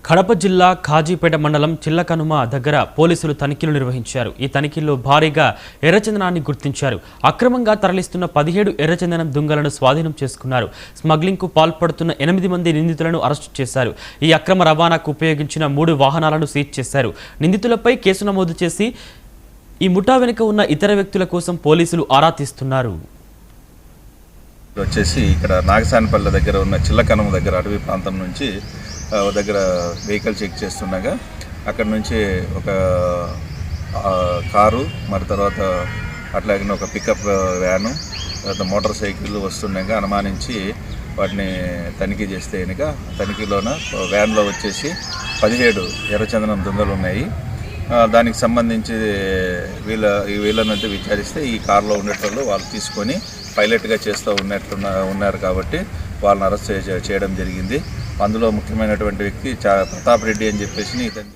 కడప జిల్లా ఖాజీపేట మండలం చిల్లకనుమ దగ్గర పోలీసులు తనిఖీలు నిర్వహించారు. ఈ తనిఖీల్లో భారీగా ఎర్రచందనాన్ని గుర్తించారు. అక్రమంగా తరలిస్తున్న 17 ఎర్రచందనం దుంగలను స్వాధీనం చేసుకున్నారు. స్మగ్లింగ్కు పాల్పడుతున్న 8 మంది నిందితులను అరెస్టు చేశారు. ఈ అక్రమ రవాణాకు ఉపయోగించిన 3 వాహనాలను సీజ్ చేశారు. నిందితులపై కేసు నమోదు చేసి ఈ ముఠా వెనుక ఉన్న ఇతర వ్యక్తుల కోసం పోలీసులు ఆరా తీస్తున్నారు. వచ్చేసి ఇక్కడ నాగసానిపల్లి దగ్గర ఉన్న చిల్లకనుమ దగ్గర అడవి ప్రాంతం నుంచి దగ్గర వెహికల్ చెక్ చేస్తుండగా అక్కడ నుంచి ఒక కారు మరి తర్వాత అట్లాగే ఒక పికప్ వ్యాను తర్వాత మోటార్ సైకిల్ వస్తుండగా అనుమానించి వాటిని తనిఖీ చేస్తే కనుక తనిఖీలోన వ్యాన్లో వచ్చేసి 17 ఎర్రచందనం దొంగలు ఉన్నాయి. దానికి సంబంధించి వీళ్ళనంటే విచారిస్తే ఈ కారులో ఉండేటోళ్ళు వాళ్ళు తీసుకొని పైలట్గా చేస్తూ ఉన్నారు కాబట్టి వాళ్ళని అరెస్ట్ చేయడం జరిగింది. అందులో ముఖ్యమైనటువంటి వ్యక్తి ప్రతాప్ రెడ్డి అని చెప్పేసి ఇతను